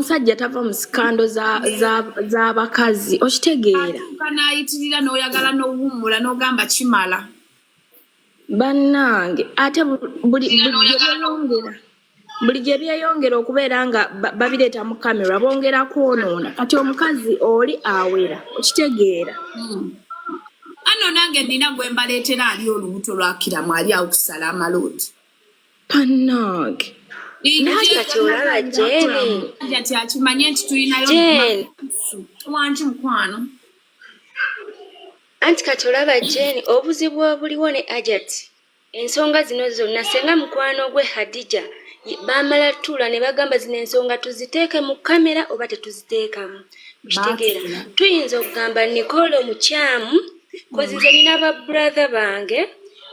omusajja tava mu sikando z'abakazi okitegeera kanayitirira n'oyagala n'owummula n'ogamba kimala bannange ate buli gye byeyongera okubeera nga babireeta mu kamera bongera kwonoona kati omukazi oli awera okitegeera ano nange nina gwe mbaleetera ali olubuto lwa Acram ali awo kusala amaloodi bannange Kati olaba Jeni Ajati akimanye nti tulinayo wangi mukwano anti kati olaba Jeni obuzibu obuliwo ne Ajati ensonga zino zonna senga mukwano gwe Hadija bamala tuula ne bagamba zino ensonga tuziteeke mu kamera oba tetuziteekamu kitegeera tuyinza okugamba Nicole omukyamu kozize nina ba brother bange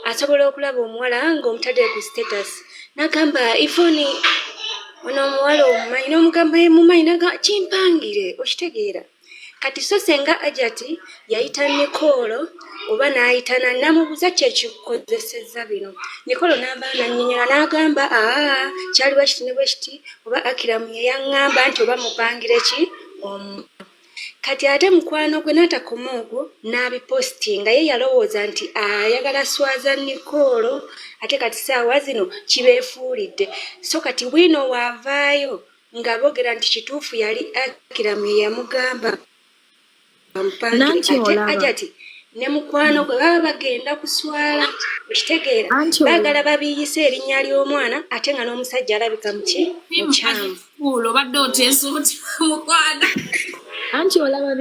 asobola okulaba omuwala ng'omutadde ku status nagamba ifoni ono omuwala omumanyi n'omugamba mumanyi naga kimpangire okitegeera kati so senga Ajati yayita Nicole oba n'ayitana namubuuza kyekikozesezza bino Nicole n'aba nannyonnyola n'agamba kyali bwekiti ne bwekiti oba Acram ye yaŋŋamba nti oba mupangire ki kati ate mukwano gwe n'atakoma ogwo n'abipostinga ye yalowooza nti ayagala swaza Nicole ate kati saawa zino kibeefuulidde so kati bwino waavaayo nga boogera nti kituufu yali Acram ye yamugamba ate Ajati ne mukwano gwe baba bagenda kuswala okitegeera baagala babiyise erinnya ly'omwana ate nga n'omusajja alabika mukyamu obadde oteesa oti mukwano anti olaba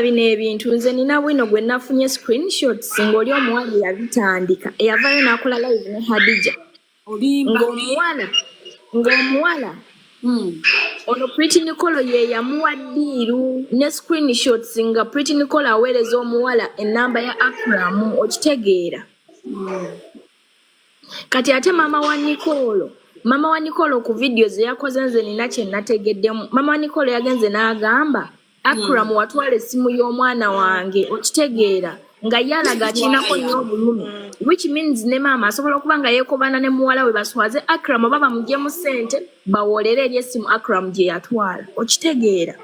bino ebintu nze nina bwino gwe nafunye screenshots ng'oli omuwala yabitandika eyavaayo n'akola live ne Hadija ng'omuwala ono Pretty Nicole ye yamuwa ddiiru ne screenshots nga Pretty Nicole aweereza omuwala ennamba ya Acram okitegeera kati ate maama wa Nicole ku video ze yakoze nze nina kye nategeddemu maama wa Nicole yagenze n'agamba Acram watwala essimu y'omwana wange okitegeera nga yalaga akinako nnyo obulumi which means ne maama asobola okuba nga yeekobana ne muwala we baswaze Acram oba bamugyemu ssente bawoolere eri essimu Acram gye yatwala okitegeera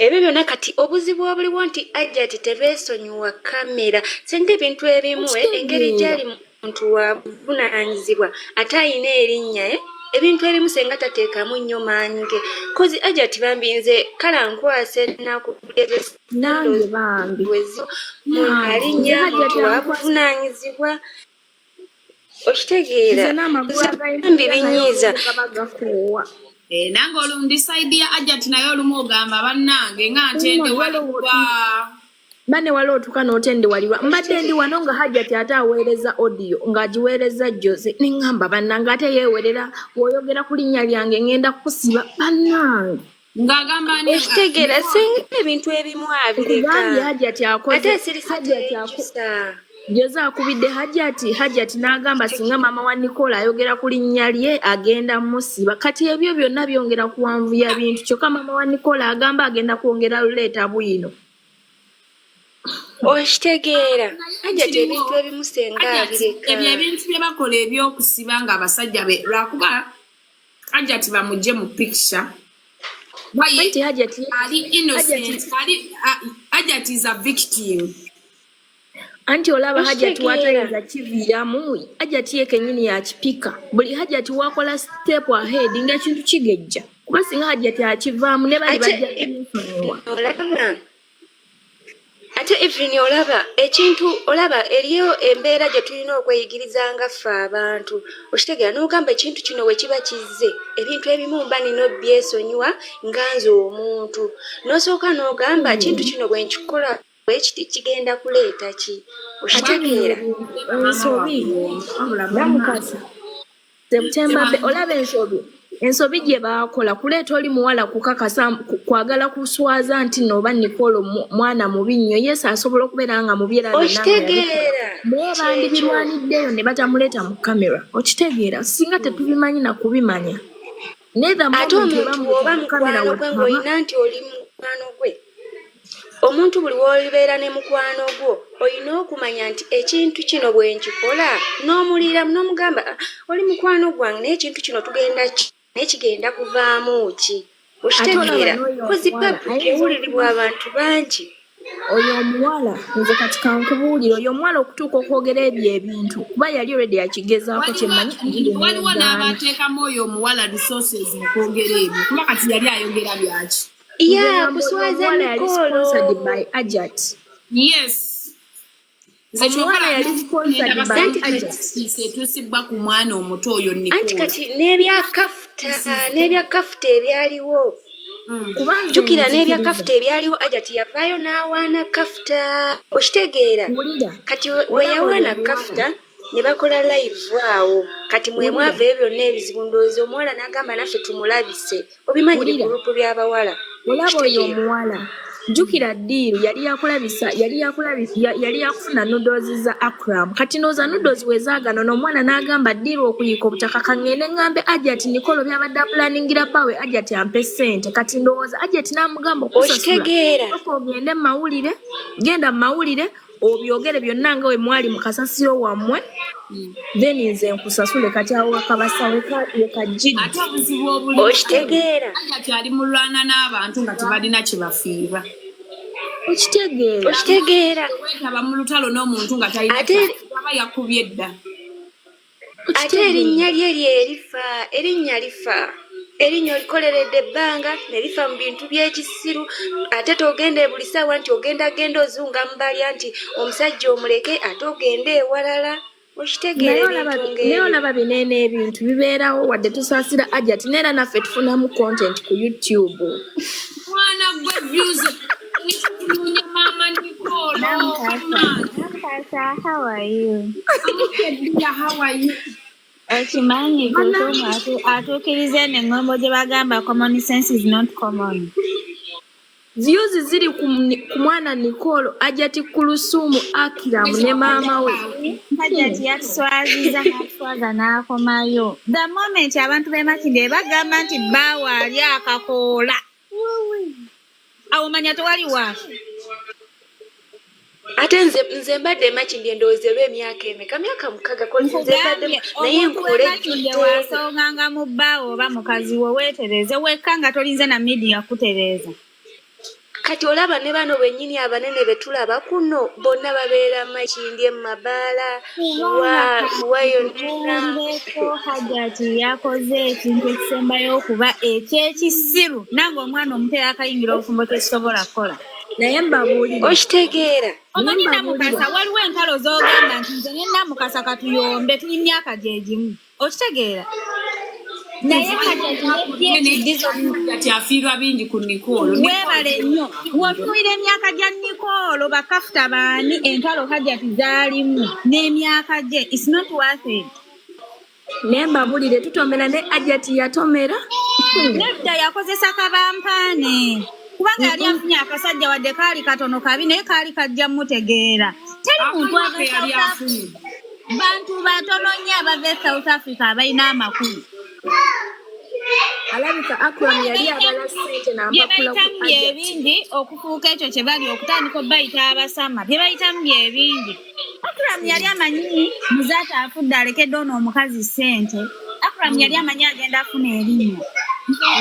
ebyo byonna kati obuzibu obuliwo nti Ajati tebeesonyiwa kamera senga ebintu ebimu engeri gyali muntu wabuvunaanyizibwa ate ayina erinnya ebintu ebimu senga tateekamu nnyo maanyi ge kozi Ajati bambinze kala nkwase nange bambi alinnya muntu wabuvunaanyizibwa okitegeera bambi binyiiza nange olumdisaidi ya Ajati naye olumu ogamba bannange nga ntende walibwa bane wali otuuka n'otendewalirwa mbadde ndi wano nga Ajati ate aweereza audio ng'agiweereza Jose neŋŋamba bannange ate yeewerera bw'oyogera ku linnya lyange ŋŋenda kusiba bannange ng'agamba ekitegeera singa ebintu ebimu abireka Ajati akoze Jose akubidde Ajati n'agamba singa maama wa Nicole ayogera ku linnya lye agenda musiba kati ebyo byonna byongera kuwanvuya bintu kyokka maama wa Nicole agamba agenda kwongera luleeta bwino okitegeera Ajati ebintu ebimu senga abireka ebyo ebintu bye bakola ebyokusiba nga abasajja be lwakuba Ajati bamugye mu picture ali innocent Ajati is a victim anti olaba Ajati watayinza kiviiramu Ajati ye kennyini yakipika buli Ajati wakola step ahead ng'ekintu kigejja kuba singa Ajati akivaamu ne bali bajja ate even olaba eriyo embeera gye tulina okweyigiriza nga ffe abantu okitegeera n'ogamba ekintu kino we kiba kizze ebintu ebimu mba nina byesonyiwa nga nze omuntu n'osooka n'ogamba ekintu kino bwe nkikola ekiti kigenda kuleeta ki okitegeera Namukasa September olaba ensobi gye baakola kuleeta oli muwala kukakasa kwagala kuswaza nti nooba Nicole mwana mubi nnyo yes asobola okubeera nga mubyera okitegeera naye bandi birwaniddeyo ne batamuleeta mu kamera okitegeera singa tetubimanyi na kubimanya ate omuntu oba mukwano gwe ng'olina nti oli mukwano gwe omuntu buli w'olibeera ne mukwano gwo olina okumanya nti ekintu kino bwe nkikola n'omulira n'omugamba oli mukwano gwange naye ekintu kino tugenda naye kigenda kuvaamu ki okitegeera kozi public ewulirirwa abantu bangi oyo omuwala nze kati kankubuulira oyo omuwala okutuuka okwogera ebyo ebintu kuba yali olwedi yakigezaako kyemmanyi waliwo n'abateekamu oyo omuwala resources okwogera ebyo kuba kati yali ayogera byaki kuswaza mikolo by Ajat. Yes. Omuwala yali sponsored by Ajat. Tusibwa ku mwana omuto oyo Nicole. Anti kati n'ebya kafuta ebyaliwo. Jukira n'ebya kafuta ebyaliwo Ajat yavaayo n'awaana kafuta. Okitegeera. Kati we yawaana kafuta ne bakola live awo. Kati mwe mwava ebyo n'ebizibu ndowooza omuwala n'agamba naffe tumulabise. Obimanyire ku grupu by'abawala. Olaba oyo omuwala jukira ddiiru yali yakufuna noodles za Acram kati nooza noodles wezaagano n'omwana n'agamba ddiiru okuyiika obutaka kangende ngambe Ajat Nicole byabadde apulaningira pawe Ajat ampe ssente kati ndowooza Ajat n'amugamba okusasula ogende mawulire genda mawulire obyogere byonna nga we mwali mu kasasiro wammwe then nze nkusasule kati awo akabasawe kajjidde ate obuzibu obuli okitegeera akyali mulwana n'abantu nga tebalina kye bafiirwa okitegeera wetaba mu lutalo n'omuntu nga talina aba yakubye dda ate erinnya lye lifa erinnya olikoleredde ebbanga ne lifa mu bintu by'ekisiru ate togenda buli ssaawa nti ogenda ozunga mu balya nti omusajja omuleke ate ogenda ewalala okitegeera naye olaba bineena ebintu bibeerawo wadde tusaasira Ajat neera naffe tufunamu content ku YouTube mwana gwe views nikunyunya mama Nicole Namukasa, how are you? How are you? Okimanyi atuukirize n'engombo gye bagamba common sense is not common. Views ziri ku mwana Nicole Ajat Kulusumu Acram ne maama we. Ajat yatuswaziza n'atwaza n'akomayo. The moment abantu b'emakinde bagamba nti bawaali akakoola. Awo manya tewali waafu. Ate nze mbadde makindi endowooza emyaka emeka myaka 6 ko nze mbadde naye nkole wasonganga mu bbaawo oba mukazi wo weetereze wekka nga tolinze na media kutereeza kati olaba ne bano bennyini abanene betulaba kuno bonna babeera makindi emabaala wayoneko Ajat yakoze ekintu ekisembayo okuba ekyekisiru nange omwana omuteera akayingira obufumbo tekisobola kukola naye mbabuulire okitegeera omanyi Namukasa waliwo entalo z'ogamba nti nze ne Namukasa katuyombe tuli myaka gye gimu okitegeera naye afiirwa bingi ku Nicole weebale nnyo wotunuulira emyaka gya Nicole bakafuta baani entalo Ajat zaalimu n'emyaka gye is not worth it naye mbabuulire tutomera ne Ajat yatomera nedda yakozesa kabampaane kubanga yali afunye akasajja wadde kaali katono kabi naye kaali kajja mutegeera teri muntu bantu batono nnyo abava South Africa abalina amakulu alabika Acram yali abala ssente n'ampapula ku Ajat ebingi okufuuka ekyo kye bali okutandika obayita abasama bye bayitamu byebingi Acram yali amanyi muzaata afudde alekedde ono omukazi ssente Acram yali amanyi agenda afuna erinnya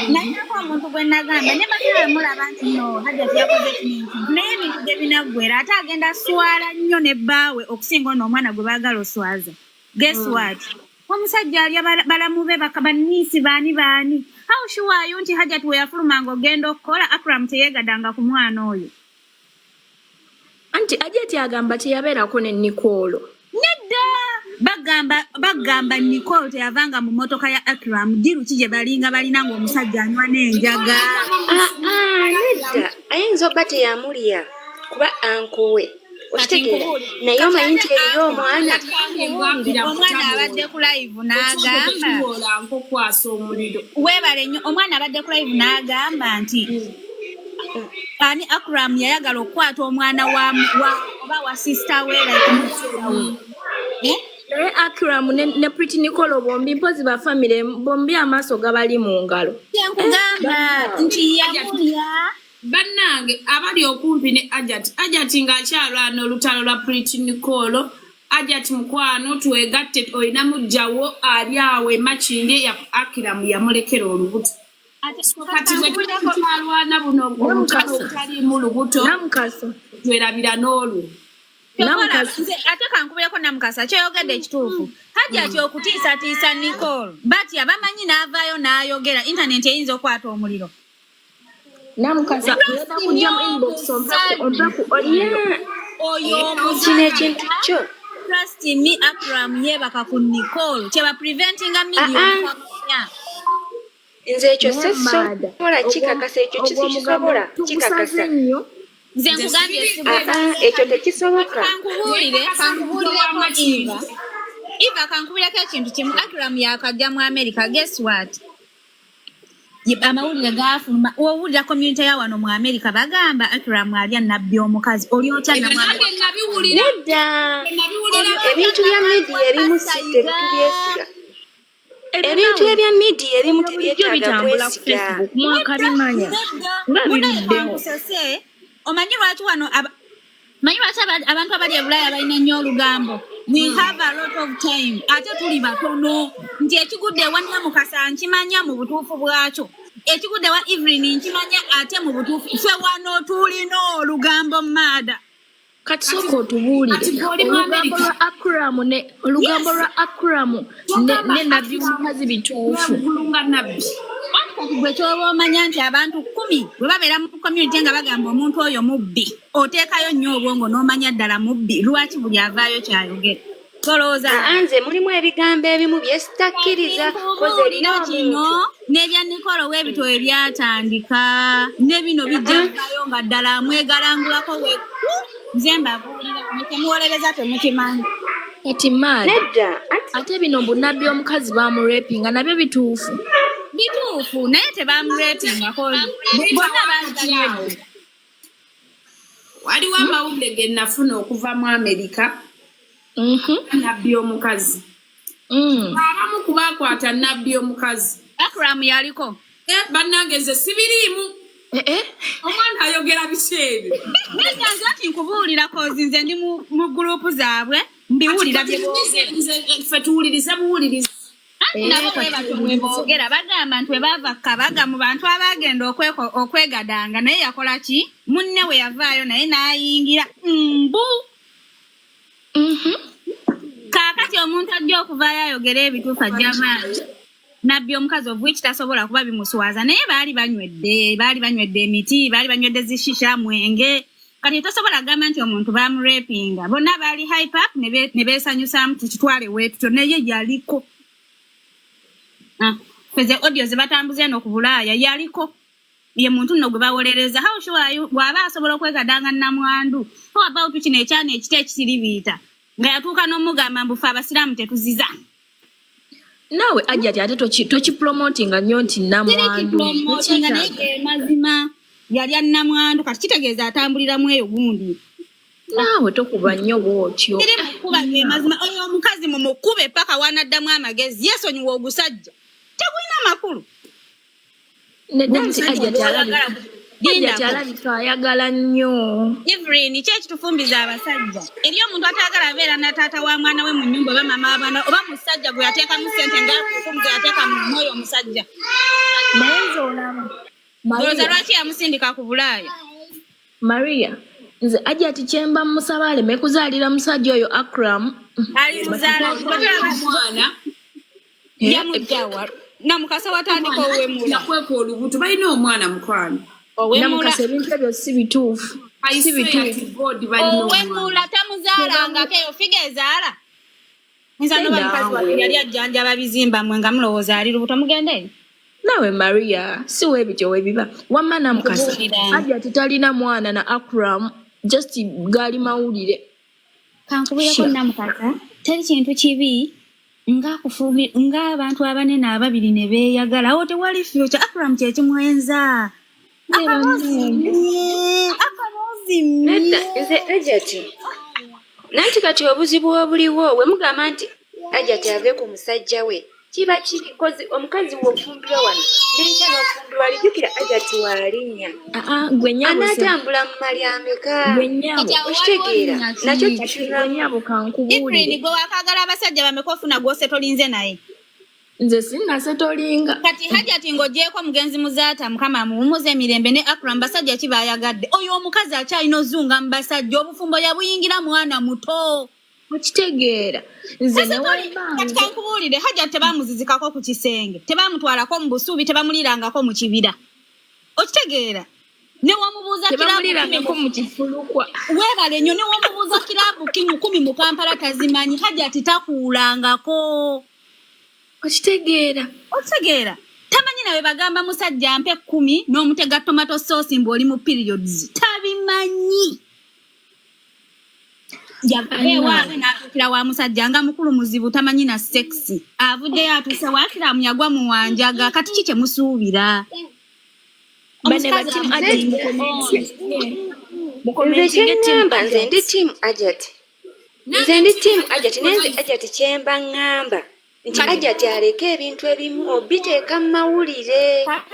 nayako omuntu gwe nagamba ne bakira mulaba nti no Ajat yakoze kintu naye ebintu bye binaggwera ate agenda swala nnyo ne bbaawe okusinga ono omwana gwe baagala oswaza guess what omusajja alya balamu be bakabaniisi baani how sure are you nti Ajat we yafulumanga ogenda okukola Acram teyeegadanga ku mwana oyo anti Ajat agamba teyabeerako ne Nicole nedda bagamba Nicole teyavanga mu motoka ya Acram diru kije balinga balina ng'omusajja anywa n'enjaga nedda ayinza obba teyamulya kuba ankowe okitegeera naye omanyi nti eriyo omwana abadde ku live n'agamba weebale nnyo omwana abadde ku live n'agamba nti ani Acram yayagala okukwata omwana oba wa sister we naye Acram ne Pretty Nicole bombi mpozi ba family bombi amaaso gabali mu ngalo nkugamba nti yamulya bannange abali okumpi ne Ajati ng'akyalwana olutalo lwa Pretty Nicole. Ajati mukwano twegatte olina mujjawo ali awo emakindi ya Acram yamulekera olubuto. Kati bwe tukyalwana buno omukalo okutali mu lubuto Namukasa twerabira n'olwo. Ate kankubireko Namukasa kyeyogedde ekituufu. Hajati okutiisatiisa Nicole bati abamanyi n'avaayo n'ayogera internet eyinza okwata omuliro. Namukasa kujja mu inbox kino ekintu kyo Trust me, Acram yebaka ku Nicole kyeba preventing a million. nze ekyo sesobola kikakasa ekyo kisobola kikakasa Nze nkugambye ekyo tekisoboka kankubuulire Eva kankubirako ekintu kimu Acram yakajja mu America. Guess what? Amawulire gaafuluma owulira community ya wano mu America bagamba Acram alya nabbi omukazi oli otya nedda ebintu bya media ebimu tebitubyesiga ebintu ebya media ebimu tebyetaaga kwesiga mwakabimanya omanyi lwaki wano manyi lwaki abantu abali e Bulaya balina nnyo olugambo we have a lot of time ate tuli batono nti ekigudde ewa Namukasa nkimanya mu butuufu bwakyo ekigudde wa Evelyn nkimanya ate mu butuufu ffe wano tulina olugambo maada kati sooka otubuulire olugambo lwa Acram ne nabbi omukazi bituufu gwe kyoba omanya nti abantu 10 bwe babeera mu community nga bagamba omuntu oyo mubbi oteekayo nnyo obwongo n'omanya ddala mubbi lwaki buli avaayo kyayogera tolowooza nze mulimu ebigambo ebimu byesitakkiriza kino n'ebya Nicole w'ebito ebyatandika ne bino bijjavaayo nga ddala amwegalangulako nze mbabuulira temuwolereza temukimanyi ati maali ate bino bunabbi omukazi bamurepinga nabyo bituufu naye tebamurepingako bonna baagalawo waliwo amawulire ge nafuna okuva mu America nabbi omukazi abamu kubaakwata nabbi omukazi Acram yaliko bannange nze sibiriimu omwana ayogera biki nze ati nkubuulira kozi nze ndi mu gurupu zaabwe mbiwulira ffe tuwuliriza buwuliriza nabo bweboogera bagamba nti webaava kabaga mu bantu abagenda okwegadanga naye yakola ki munne we yavaayo naye n'ayingira mbu kaakati omuntu ajja okuvaayo ayogera ebituufu ajja maanyi nabbi omukazi obuwiki tasobola kuba bimuswaza naye baali banywedde emiti baali banywedde zishisha mwenge kati tosobola gamba nti omuntu bamurepinga bonna baali hype up ne beesanyusaamu tukitwale weetutyo naye yaliko feze audio zibatambuze eno ku Bulaaya yaliko ye muntu nno gwe bawolereza how sure bw'aba asobola okwegadanga namwandu how about kino ekyana ekita ekisiribiita nga yatuuka n'omugamba mbufe abasiraamu tetuziza naawe Ajati ate tokipromotinga nnyo nti namwandu naye mazima yali annamwandu kati kitegeeza atambuliramu eyo gundi naawe tokuba nnyo bw'otyo kuba mazima oyo omukazi mumukube paka wanaddamu amagezi yeesonyiwa ogusajja tegulina makulu neddanti Ajati alabika ayagala nnyo Evelyn kyekitufumbiza abasajja eri omuntu atayagala abeera na taata wa mwana we mu nnyumba oba mama w'abaana oba musajja gwe yateekamu ssente nga yateeka mu mwoyo omusajja naye nze olaba olowooza lwaki yamusindika ku Bulaaya Maria nze Ajati kyemba musaba aleme kuzaalira musajja oyo Acram alimuzaala mwana yamugjawa Namukasa watandika owemula kweka olubuto balina omwana mukwano Namukasa ebintu ebyo si bituufu owemula tamuzaalangako eyo figa ezaala nza noba mukazi wa yali ajjanjaba bizimba mmwe nga mulowooza ali lubuto mugende naawe Maria si weebityo weebiba wamma Namukasa Ajati talina mwana na Acram just gaali mawulire kankubireko Namukasa teri kintu kibi nga abantu abanene ababiri ne beeyagala awo tewali future Acram kyekimwenza nedda nze Ajati nanti kati obuzibu obuliwo we mugamba nti Ajati ave ku musajja we kiba kiri kozi omukazi w'ofumbirwa wano n'enkya n'ofumbirwa lijjukira Ajati walinnya gwe nnyabo anaatambula mu mali ameka okitegeera nakyo nnyabo kankubuulire Ifrini gwe wakaagala abasajja bameka ofuna gw'osetolinze naye nze sinnasetolinga kati Hajati ng'ogyeko mugenzi muzaata mukama muwumuze emirembe ne Acram basajja ki baayagadde oyo omukazi akyalina ozunga mu basajja obufumbo yabuyingira mwana muto okitegeera nze kati kankubuulire Hajati tebaamuzizikako ku kisenge tebaamutwalako mu busuubi tebamulirangako mu kibira okitegeera ne wamubuuza tebamulirangako mu kifulukwa weebale nnyo ne wamubuuza kiraabu 10 mu Kampala tazimanyi Hajati takuulangako okitegeera tamanyi nawe bagamba musajja mpe 10 n'omutega tomato sauce ng'oli mu periods tabimanyi yaveewaabwe n'atuukira wa musajja nga mukulu muzibu tamanyi na sexy avuddeyo atuuse waakiramu yagwa mu wanjaga kati ki kye musuubira nze kyeŋŋamba nze ndi tiimu Ajati naye nze Ajati kyemba ŋŋamba nti Ajati aleke ebintu ebimu obiteeka mu mawulire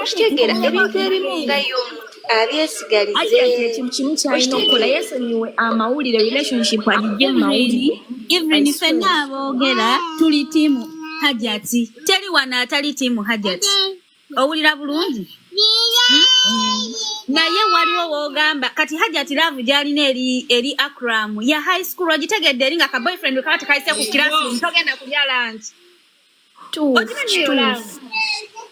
okitegeera ebintu ebimu nga y'omuntu abyesigalize ekintu kimu kyalina okukola yesonyiwe amawulire relationship agijje mu mawulire even ffenna aboogera tuli tiimu Hajati teri wano atali tiimu Hajati owulira bulungi naye waliwo woogamba kati Hajati laavu gy'alina eri Acram ya high school ogitegedde eri nga ka boyfriend kaba tekayise ku classroom togenda kulya lunch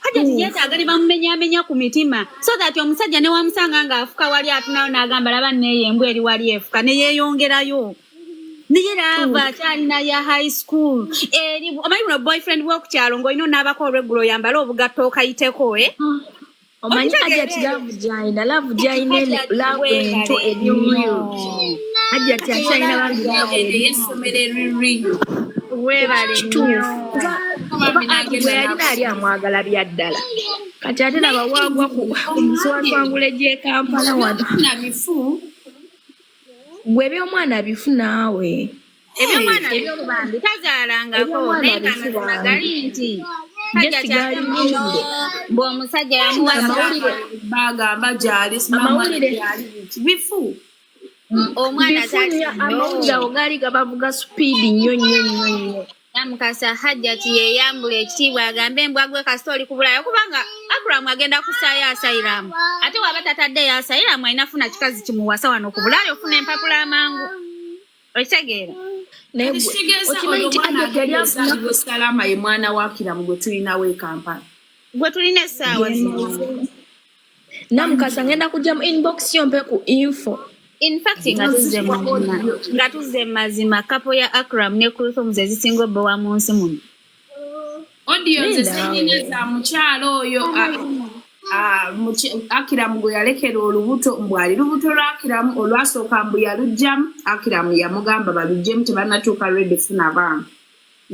Hajati yeetaaga ne bamumenyaamenya ku mitima so that omusajja ne wamusanga ng'afuka wali atunawo n'agamba laba neeyo embwa eri wali efuka ne yeeyongerayo naye laava akyalina ya high school omanyi buno boyfriend bw'okukyalo ng'olina onaabako olweggulo oyambale obugatto okayiteko omanyi Hajati laavu gy'alina laavu ento eri real Hajati akyalina bambi laavu ey'essomero eririyo weebale nnyo gwe yalina ali amwagala bya ddala kati ate laba waagwa ku miswatwangula gy'e Kampala wano gwe ebyomwana bifu naawe ebyomwana ebyolubambi tazaalangako naye kamazima gali nti Hajati bw'omusajja bagamba gyali amawulire bifu omwana amawulire ago gaali gabavuga supiidi nnyo Namukasa Hajati yeyambula ekitiibwa agambe embwa gwe kasita oli kubulayo kubanga Acram agenda kusaayo asayiramu ate waba tataddeyo asayiramu alina funa kikazi kimuwasa wano ku bulayo ofuna empapula amangu okitegeera salama ye mwana wa Acram gwe tulinawo e Kampala gwe tulina essaawa zino Namukasa ngenda kujja mu inbox yo mpe ku info in fact nga tuzze mazima kapo ya Acram ne Kulthum ze zisinga obbowa mu nsi muno audio ze zinina za mukyalo oyo Acram gwe yalekera olubuto mbwali lubuto lwa Acram olwasooka mbu yalugjamu Acram yamugamba baluggyemu tebanatuuka lwedefuna baana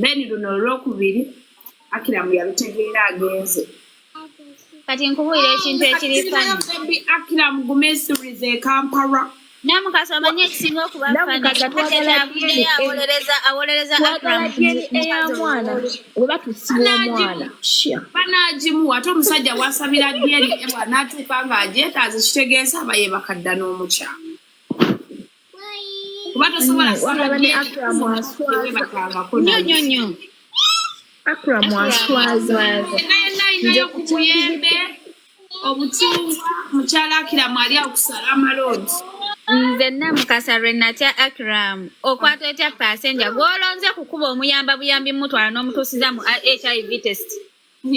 then luno olwokubiri Acram yalutegeera agenze kati nkubuulira ekintu ekirifanyi Acram gumesurize e Kampala Namukasa amanye ekisinga okubafaawoleza Acram ey'amwana oba tusiba omwana banaagimuwa ate omusajja wasabira dyeri ebwa n'atuuka ng'agyetaaze kitegeeza aba ye bakadda n'omukyala kuba tosobola nnyo Acram aswaza naye ku buyembe obucungwa mukyala Acram ali akusala amalodi nze Namukasa lwe natya Acram okwata etya passenger gw'olonze kukuba omuyamba buyambi mutwala n'omutuusiza mu HIV test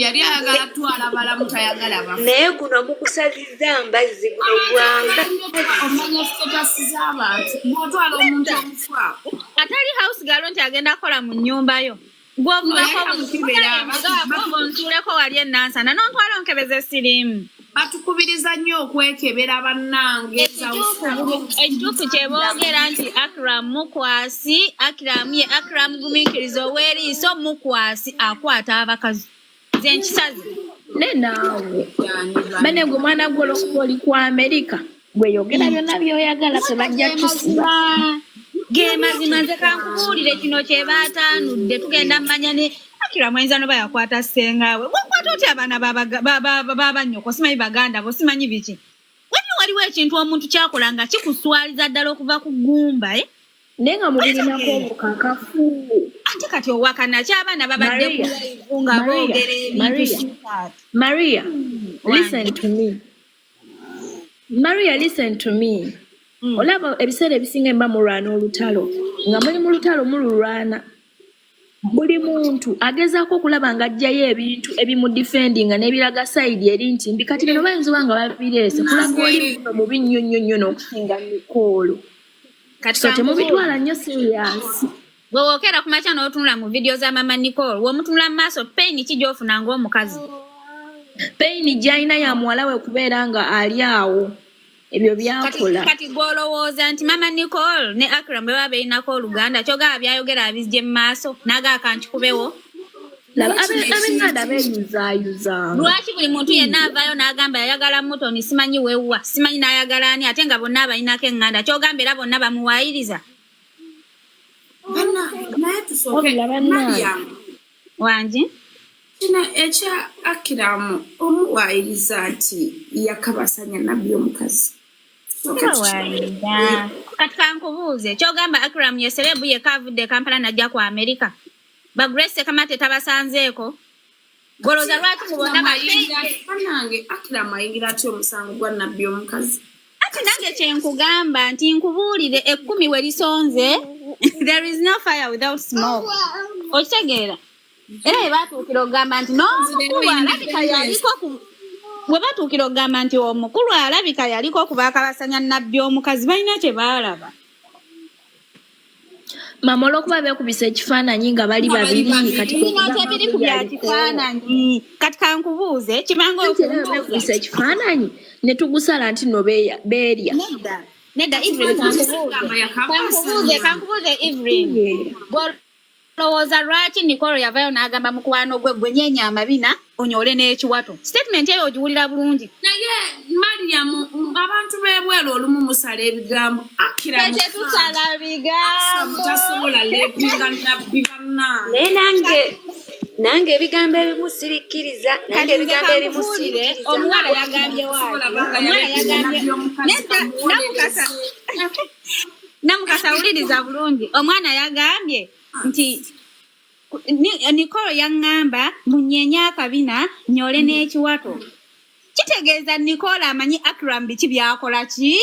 yali ayagala twala balamu tayagala bafu naye guno mukusazizza mbazzi guno gwamba omanya sitasi z'abantu bw'otwala omuntu omufa atali house girl nti agenda kukola mu nnyumba yo gw'ovugako wali ennansana n'ontwala onkebeza essirimu batukubiriza nnyo okwekebera bannange ekituufu kyeboogera nti Acram mukwasi Acram gumiikiriza ow'eriiso mukwasi akwata abakazi zenkisazi nenaawe bane gwe mwana gwe olwokuba oli ku Amerika gweyogera byonna byoyagala tebajja tusiba ge mazima nze kankubuulire kino kye baataanudde tugenda mmanya ne Akram ayinza no bayakwata ssengawe. Wakwata otya abaana baba nnyoko simanyi baganda bo simanyi biki. Waliwo ekintu omuntu kyakola nga kikuswaliza ddala okuva ku ggumba naye nga mubirinako obukakafu ate kati owakana ky'abaana babadde ku nga boogera ebintu Maria, listen to me. Olaba ebiseera ebisinga mba mulwana olutalo nga muli mu lutalo mululwana buli muntu agezaako okulaba nga ajjayo ebintu ebimudifendinga n'ebiraga sayidi eri nti mbi kati bino bayinza oba nga babireese kulaga oli muno mubi nnyo n'okusinga Nicole. So temubitwala nnyo serious. Bwe wookera ku makya n'otunula mu vidiyo za mama Nicole w'omutunula mu maaso pain ki gy'ofuna ng'omukazi? Pain gy'alina ya muwala we kubeera nga ali awo ebyo byakola. Kati gw'olowooza nti mama Nicole ne Acram bwe baba berinako oluganda kyogaba byayogera abizgye mu maaso n'agaaka nkikubewo. Laba abenganda beeyuzaayuza. Lwaki buli muntu yenna avaayo n'agamba yayagala Mutoni simanyi wewa simanyi n'ayagala ani ate nga bonna abalinako eŋŋanda kyogamba era bonna bamuwaayiriza. Naye tusooke Mariam wangi kino ekya Acram omuwaayiriza nti yakabasanya nabbi omukazi. Kati kankubuuze kyogamba Acram ye serebu yekka avudde Kampala najja ku Amerika Grace Kamate tabasanzeeko goloza lwaki mubona nange Acram ayingira atya omusango gwa nabbi omukazi? Ati nange kyenkugamba nti nkubuulire 10 we lisonze there is no fire without smoke. Okitegeera era batuukira okugamba nti n'omukulu alabika yaliko bwe batuukira okugamba nti omukulu alabika yaliko okubaakabasanya nabbi omukazi balina kye baalaba. Mama olwokuba beekubisa ekifaananyi nga bali babiri kati tebiri ku bya kifaananyi kati kankubuuze kimanga beekubisa ekifaananyi ne tugusala nti no beerya. Nedda Evelyn kankubuuze Evelyn lowooza lwaki Nicole yavayo n'agamba mukwano gwe nyeenya amabina onyole n'ekiwato statement eyo ogiwulira bulungi. Naye Mariam abantu b'ebweru olumu musala ebigambo Acram tusala bigambo tasobola lepinga nabbi bannange. Naye nange ebigambo ebimusirikkiriza nange ebigambo ebimusirikkiriza omuwala yagambye Namukasa wuliriza bulungi omwana yagambye nti Nicole yaŋŋamba munyeenye akabina nyole n'ekiwato. Kitegeeza Nicole amanyi Acram biki byakola ki?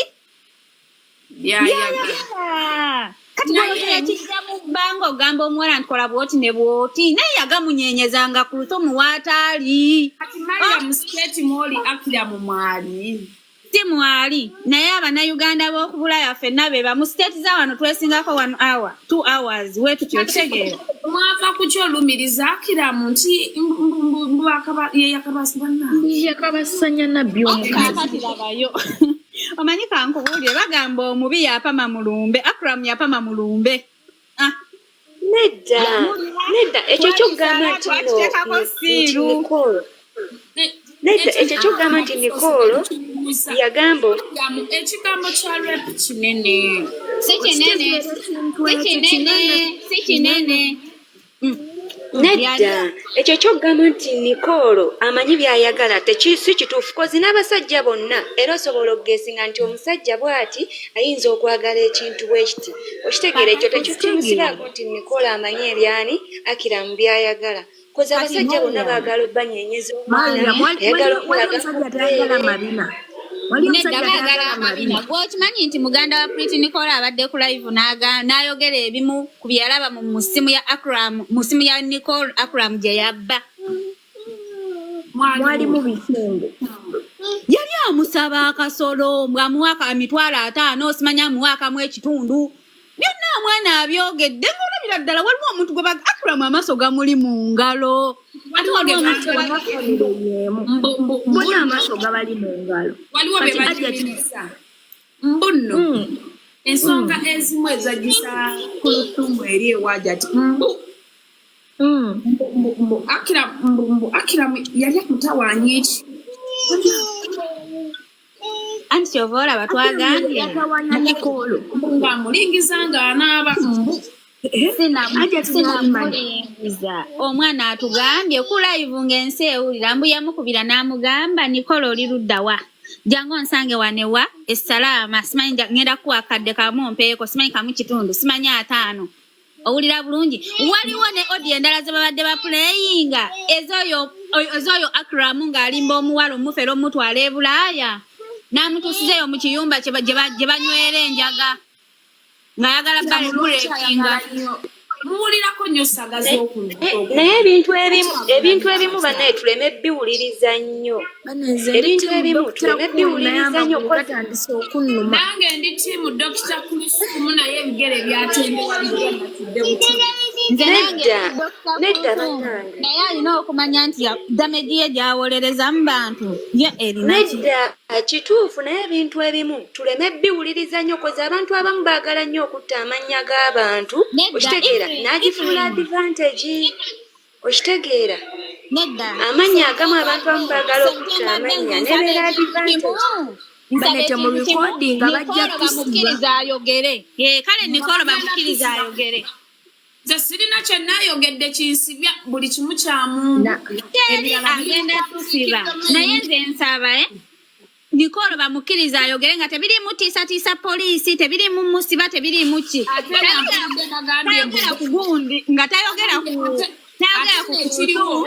Kati ekijja mu bbanga ogamba omuwala ntukola bwoti ne bwoti naye yagamunyeenyezanga ku lutomu waataali. Kati Mariam skeeti mwoli Acram mwali si mwali naye Abannayuganda b'okubulaya ffenna be bamu state za wano twesingako 1 hour 2 hours wetu kyotegeera mwava ku kyolumiriza Acram nti yakabasanya nabbi omukazi. Omanyi kankubuulire bagamba omubi yapama mulumbe Acram yapama mulumbe. Nedda ekyo kyogamba nti Nicole nedda ekyo kyogamba nti Nicole yagamba ekigambo kya rap kinene si kinene nedda ekyo kyogamba nti Nicole amanyi byayagala si kituufu kozi n'abasajja bonna era osobola okugeesinga nti omusajja bw'ati ayinza okwagala ekintu bwekiti okitegeera ekyo tekitumusiraako nti Nicole amanyi ebyani Acram byayagala kozi abasajja bonna baagala obbanyeenyeza Gwokimanyi nti muganda wa Pretty Nicole abadde ku live n'ayogera ebimu ku byalaba mu ssimu ya Acram mu ssimu ya Nicole Acram gye yabba. Mwalimu bifungo yali amusaba akasolo ng'amuwa emitwalo 5 osimanya amuwa mu ekitundu byonna omwana abyogedde ng'olabira ddala waliwo omuntu gwe Acram amaaso gamuli mu ngalo ate waliwo omuntu mbona amaaso gabali mu ngalo waliwo bebagiyisa mbunno ensonga ezimu ezagisa ku lutumu eri ewaja ti Acram yali akutawanya eki anti kyova olaba twagambye yatawanya Nicole ng'amulingiza ng'anaaba Sinamulingiza omwana atugambye ku live ng'ensi ewulira mbu yamukubira n'amugamba Nicole oli ludda wa jangu onsange wanewa essalaama simanyi ngenda kuwa kadde kamu mpeeko simanyi kamu kitundu simanyi 5 owulira bulungi waliwo ne audio endala ze babadde baplayinga ez'oyo Acram ng'alimba omuwala omufera omutwala e Bulaaya n'amutuusizeeyo mu kiyumba gye banywera enjaga ng'ayagala balemulekinga muwulirako nnyo saga z'okulu naye ebintu ebimu bannaye tuleme biwuliriza nnyo nange ndi tiimu Dr. Kulusumu naye ebigere byatendewalidde nedda naye alina okumanya nti damage ye gyawolereza mu bantu ye nedda kituufu naye ebintu ebimu tuleme biwuliriza nnyo kozi abantu abamu baagala nnyo okutta amannya g'abantu okitegeera n'agifuula advantage okitegeera amannya agamu abantu abamu baagala okutta amannya nebeera advantage banete mu recording bajja kusiba ayogere kale Nicole bamukkiriza ayogere nze sirina kye naayogedde kinsibya buli kimu kyamunda agenda tusiba naye nze nsaba Nicole bamukkiriza ayogere nga tebirimu tiisatiisa poliisi tebirimu musiba tebirimu ki tayogera ku gundi nga tayogera ku kiriwo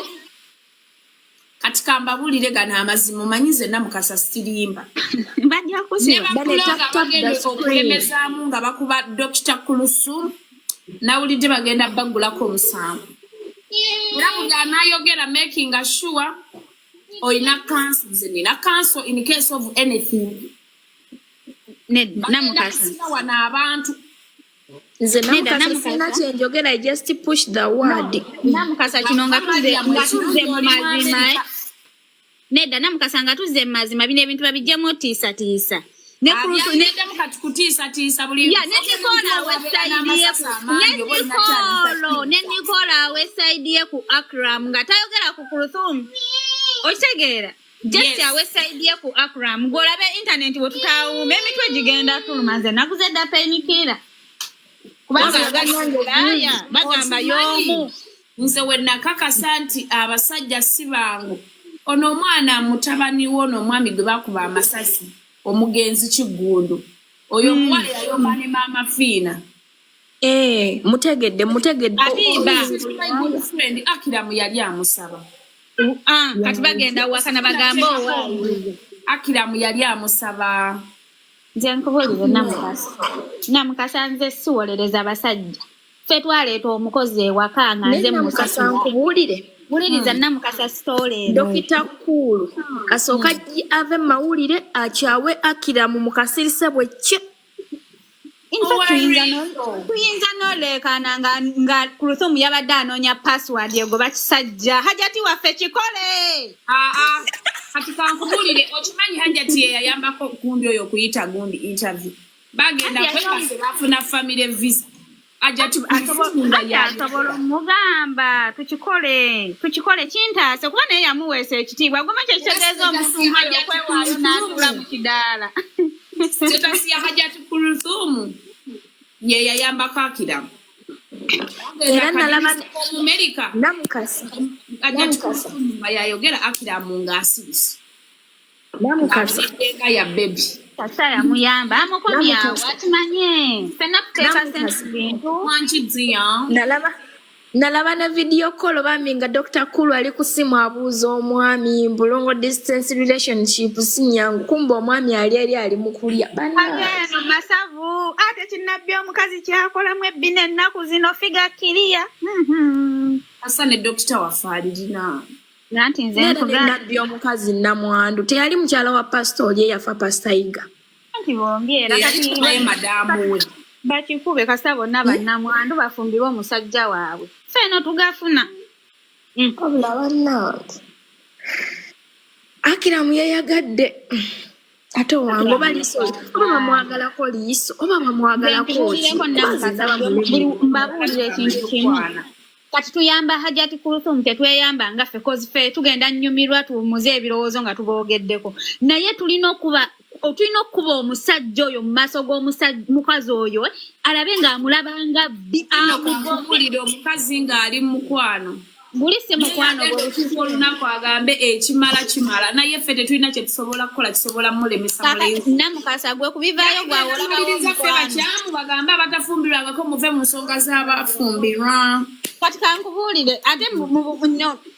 kati kambabulire gano amazima omanyize Namukasa sirimba bajja kusiba okulemezaamu nga bakuba Dr. Kulusumu nawulidde bagenda baggulako omusango era muganayogera making sure oyina counsel nze nina counsel in case of anything Namukasa wana abantu nze Namukasa kyenjogera I just push the word Namukasa kino nga tuzze mu mazima nedda Namukasa nga tuzze mu mazima bino ebintu babijjamu tiisatiisa ne Nicole website ye ku Acram nga tayogera ku Kulusumu okitegeera just website ye ku Acram ng'olabe internet we tutawuuma emitwe gigenda tuluma nze naguze dda penikira kubanga bagamba y'omu nze we nakakasa nti abasajja si bangu ono omwana mutabani wo n'omwami gwe bakuba amasasi omugenzi Kiggundu oyo omuwala yayomba ne maama Fiina mutegedde friend Acram yali amusaba kati bagenda wakana bagamba owaayi Acram yali amusaba nze nkubulire Namukasa nze siwolereza abasajja ffe twaleeta omukozi ewaka nga nze Namukasa nkubulire wuliriza Namukasa story Dr. Kulu asooka ave mawulire akyawe Acram mukasirise bwe kye tuyinza n'oleekaana nga Kulusumu yabadde anoonya password egoba kisajja hajati waffe kikole kati kankubulire okimanyi hajati ye yayambako gundi oyo okuyita gundi interview bagenda kwekase bafuna family visa atobola omugamba tukikole kintaase kuba naye yamuweesa ekitiibwa goma kyekitegeeza omusumayo okwewaayo n'atuula mu kidaala Status ya hajati Kulusumu ye yayambako Acram era nalaba America Namukasa yayogera Acram ng'asibise Namukasa ya baby tata yamuyamba amukomyawo akimanye fenna kuteeka sente bintu wankidziya nalaba ne video call bambi nga Dr. Kulu ali ku simu abuuza omwami mbulongo distance relationship sinyangu kumba omwami ali mu kulya ageno masavu ate kinabbi omukazi kyakolamu ebbina ennaku zino figa kiriya asa ne Dr. wafaalirina nanti nze nabbi omukazi namwandu teyali mukyala wa pastor ye yafa pastaiga anti bombi era kati madamu we bakikube kasa bonna bannamwandu bafumbirwe omusajja waabwe feno tugafuna obula bannange Acram yayagadde ate wange oba liiso oba bamwagalako liiso oba bamwagalako mbabuulira ekintu kimu kati tuyamba hajati Kulusumu tetweyamba nga ffe kozi ffe tugenda nnyumirwa tuwumuze ebirowoozo nga tuboogeddeko naye tulina okuba otulina okuba omusajja oyo mu maaso g'omukazi oyo alabe ng'amulabanga amubulire omukazi ng'ali mu mukwano guli si mukwano olunaku agambe ekimala naye ffe tetulina kye tusobola kukola kisobola mulemesa Namukasa gwe kubivaayo gwawolabakyamu bagambe abatafumbirwangako muve mu nsonga z'abafumbirwa kati kankubuulire ate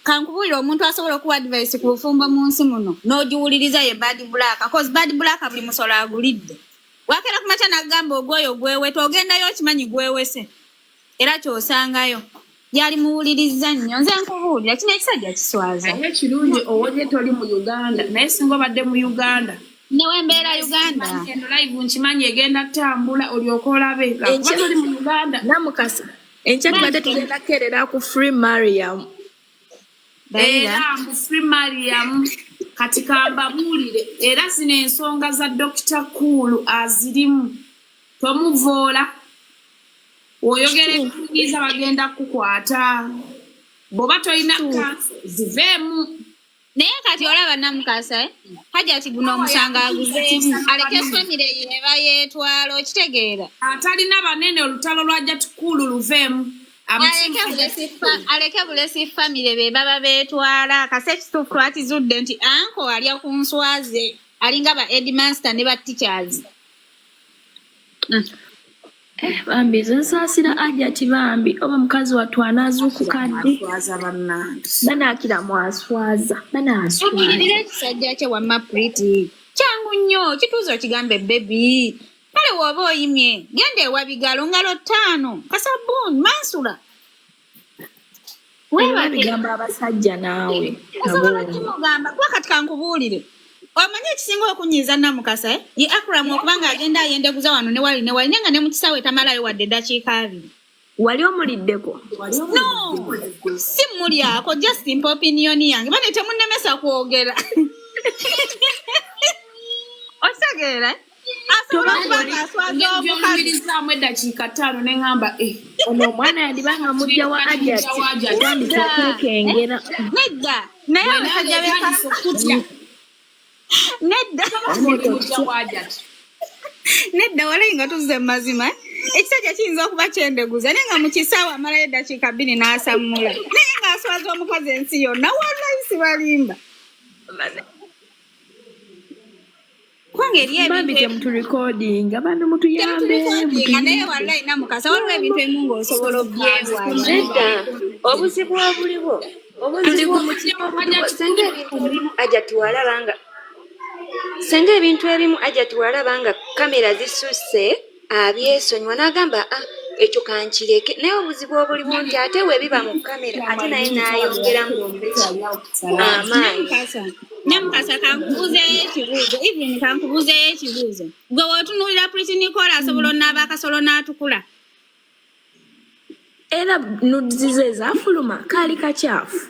kankubuulire omuntu asobola okuwa advice ku bufumbo mu nsi muno n'ogiwuliriza ye bad black cause bad black buli musolo agulidde wakera ku makya n'agamba ogwoyo gwewete ogendayo okimanyi gwewese era kyosangayo yali muwuliriza nnyo nze nkubuulira kino ekisajja kiswaza naye kirungi owonye toli mu Uganda naye singa obadde mu Uganda newembeera Uganda eno live nkimanyi egenda kutambula olyoka olabe kuba toli mu Uganda Namukasa enkya tubadde tugenda kukeerera ku Free Mariam era mu Free Mariam kati kambabuulire era zino ensonga za Dr. Kulu azirimu tomuvoola oyogera ekuyinza bagenda kukwata bw'oba tolina kanso ziveemu naye kati olaba Namukasa hajati guno omusanga aguzeemu aleke famire yeba yeetwala okitegeera atalina banene olutalo lwajja tukulu luveemu aleke bulesi famire be baba beetwala kase ekituufu twakizudde nti anko alya ku nswaze alinga ba headmaster ne ba teachers bambi zensaasira ajati bambi oba mukazi wattu anaazuukukadde banaakira mwaswaza obuulirira ekisajja kye wamma Pretty kyangu nnyo kituuza okigambe bebi kale wooba oyimye genda ewa bigalo ngalo 5 kasabuuni mansula webagamba abasajja naawe osobola kimugamba kuba kati kankubuulire omanyi ekisinga okunyiiza Namukasa ye Acram okubanga agenda ayendeguza wano ne wali naye nga ne mu kisaawe tamalayo wadde eddakiika 2 wali omuliddeko no si mulyako just in opinion yange bane temunnemesa kwogera otegeera asobola okubanga aswaza omukazirizaamu eddakiika 5 ne ŋŋamba ono omwana yandibanga mujja wa ajati tandika kwekengera nedda naye abasajja bekutya nedda walayi nga tuzze mu mazima ekisajja kiyinza okuba kyendeguza naye nga mu kisaawe amalayo eddakiika 2 n'asammula naye ng'aswaza omukazi ensi yonna wallayi sibalimba kubanga eri ebintu temuturekodinga bantu mutuyambe naye wallayi Namukasa waliwo ebintu ebimu ng'osobola obyewala nedda obuzibu obuliwo senga ebintu ebimu ajati walaba nga kamera zisusse abyesonyiwa n'agamba ekyo kankireke naye obuzibu obuliwo nti ate webiba mu kamera ate naye n'ayongeramu amaanyi Namukasa kankubuuzeeyo ekibuuzo gwe wootunuulira Pretty Nicole asobola onaaba akasolo n'atukula era nudizize ezafuluma kaali kakyafu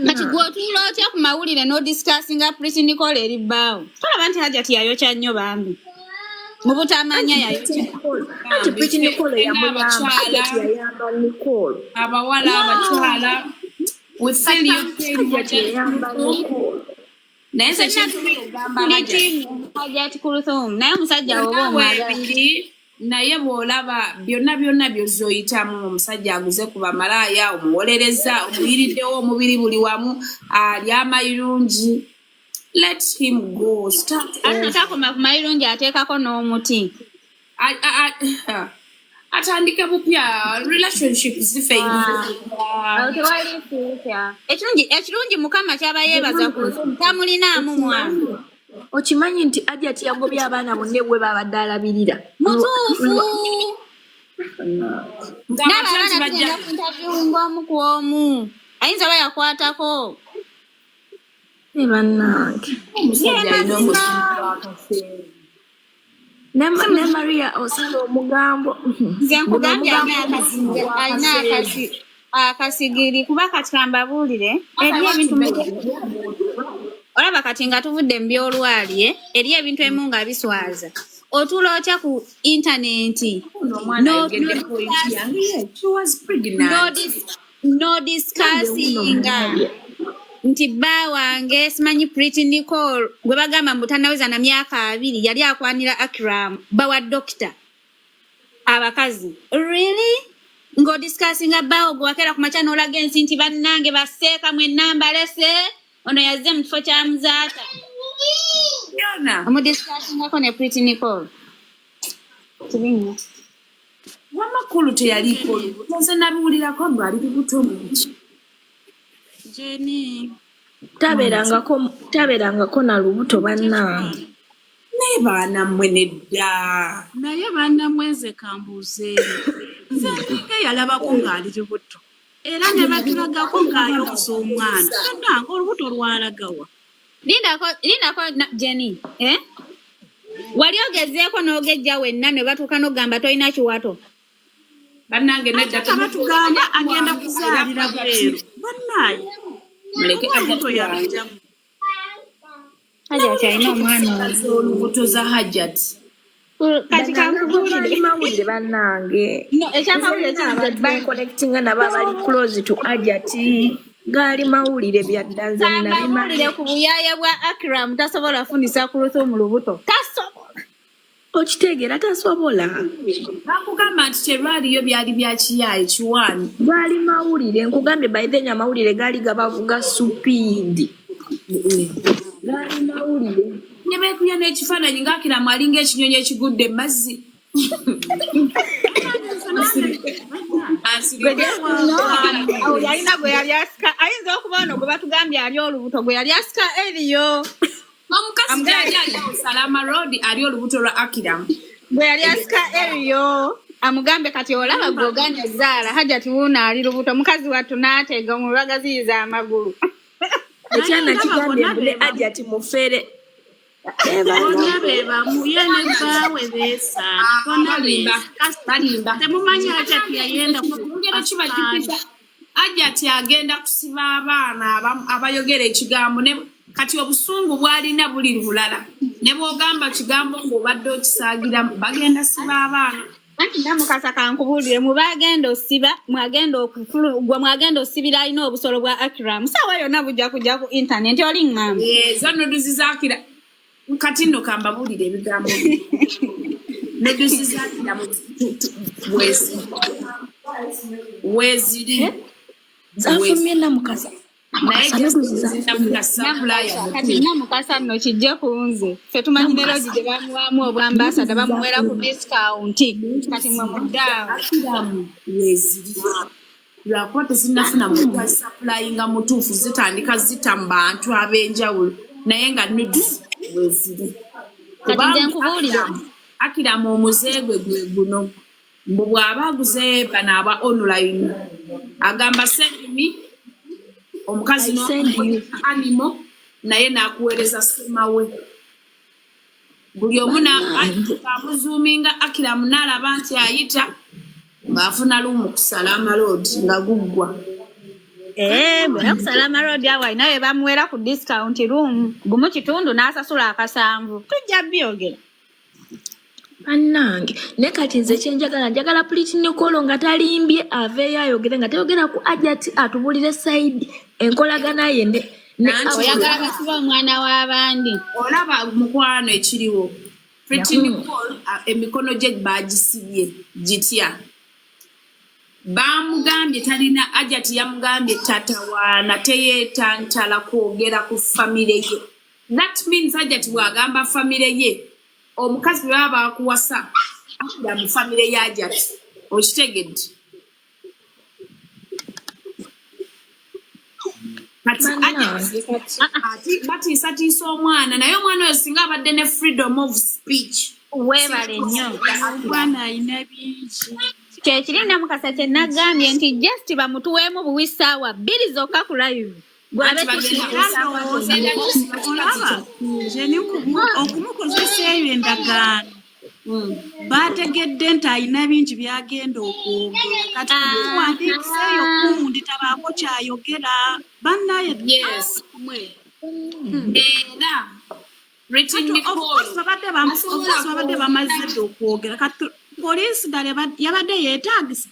kati gw'otuula otya ku mawulire n'odisikasinga Pretty Nicole eri bbaawo tolaba nti hajati yayokya nnyo bambi mu butamanya yayokya anti Pretty Nicole yamuyamba ajati yayamba Nicole abawala abakyala naye hajati kuluthum naye omusajja oba omwagala naye bw'olaba byonna by'ozoyitamu omusajja aguze ku bamalaaya omuwolereza omuyiriddewo omubiri buli wamu ali amayirungi let him go atakoma ku mayirungi ateekako n'omuti atandike bupya relationship ekirungi Mukama kyaba yeebaza ku tamulinaamu mwana okimanyi nti ajati yagobye abaana bonna bwe babadde alabirira mutuufu n'abaana bagenda ku interview ng'omu ku omu ayinza bayakwatako bannange ne Maria osala omugambo nze nkugambye alina akasigiri kuba kati kambabuulire eri ebintu olaba kati nga tuvudde mu byolwalye eri ebintu ebimu nga biswaza otuula otya ku intaneti nti bba wange simanyi Pretty Nicole gwe bagamba mbu tannaweza na myaka 2 yali akwanira Acram bba wa dokita abakazi. Really? Ngo discussinga bbawo gwe wakera ku makya n'olaga ensi nti bannange baseeka mwenna mbalese ono yazze mu kifo kya muzaata. Yona. Omudiscussingako ne Pretty Nicole. Kibinya. Wamakulu teyaliko. Nze nabiwulirako ng'ali lubuto mungi. Jenny. Tabeerangako na lubuto bannange. Naye baana mmwe nedda. Naye bannammwe nze kambuuze. Nze nge yalabako ng'ali lubuto. Era ne batulagako ng'ayokusa omwana. Bannange olubuto lwalagawa. Lindako Jenny. Wali ogezeeko n'ogejja wenna ne batuuka n'ogamba tolina kiwato. Bannange nedda batugamba agenda kuzaalira bweru. Bannaye. muleke olubuto yabijamu. Hajati alina omwana olubuto za Hajati. Kati kankubulire mawulire bannange. No, ekyamawulire kyabadde connectinga nabo abali close to Hajati. Gaali mawulire byaddanze mawulire ku buyaaya bwa Acram tasobola fundisa ku luto mu lubuto. Tasobola. Okitegeera tasobola. Bakugamba nti terwaliyo byali bya kiyaayi kiwaani. Gaali mawulire nkugambye baidenya amawulire gaali gabavuga supidi. Gaali mawulire. Ne beekuya n'ekifaananyi ng'Acram alinga ekinyonyi ekigudde mu mazzi. Yalina gwe yali asika ayinza okuba ono gwe batugambye ali olubuto gwe yali asika eriyo. Omukazi yali ali Salama Road ali olubuto lwa Acram. Gwe yali asika eriyo. Amugambe kati olaba gwe oganja zaala Hajati wuuna ali lubuto mukazi wattu n'ateega mu lwagaziyiza amagulu. Ekyana kigambye mbu ne Hajati mufere. Bonna beba muyene bawe beesaana. Bonna balimba. Temumanyi Hajati yayenda Hajati agenda kusiba abaana abayogera ekigambo ne kati obusungu bwalina buli bulala. Ne bw'ogamba kigambo ng'obadde okisaagira bagenda siba abaana. Anti Namukasa kankubulire mubagenda osiba mwagenda okufulu gwe mwagenda osibira alina obusolo bwa Acram. Sawa yonna bujja kujja ku internet oli ngamba. Zano duzizakira kati nno kambabulire ebigambo. Ne duzizakira mu weziri. Zafumye Namukasa. Kati Namukasa nno kijje ku nze. Ffe tumanyi ne logi gye bamuwaamu obwambasada bamuwera ku discount. Kati mwe muddaawo. Lwakuba tezinnafuna muntu asaplayinga mutuufu zitandika zita mu bantu ab'enjawulo naye nga nudes weziri. Kati nze nkubuulire. Acram omuzeegwe gwe guno mbu bw'aba aguze bano aba online agamba sendimi omukazi n'animo naye n'akuweereza sima we. Buli omu amuzuuminga Acram n'alaba nti ayita ng'afuna lumu ku Salama Road nga guggwa. Bwe Salama Road awo alina be bamuwera ku discount room gumu kitundu n'asasula akasanvu. Tujja byogera. Bannange ne kati nze njagala Pretty Nicole nga talimbye aveeyo ayogere nga tayogera ku Hajati atubulire side enkolagana ye ne oyagala kasiba omwana w'abandi. Olaba mukwano ekiriwo. Pretty Nicole emikono gye baagisibye gitya. Bamugambye talina Hajati yamugambye tatawaana teyeetantala kwogera ku famire ye. That means Hajati bw'agamba famire ye omukazi bwe baba bakuwasa akira mu famire ya Hajati okitegedde. Kati batiisatiisa omwana naye omwana oyo singa abadde ne freedom of speech. Weebale nnyo. Omwana alina bingi. Kyekiri Namukasa kye nagambye nti just bamutuweemu buwisaawa 2 zokka ku live. Olaba Jenny okumukozesa eyo endagaano baategedde nti alina bingi byagenda okwogera kati kuwandiikisa eyo kundi tabaako kyayogera bannaye Era Pretty Nicole babadde bamaze okwogera kati poliisi ddala yabadde yeetaagisa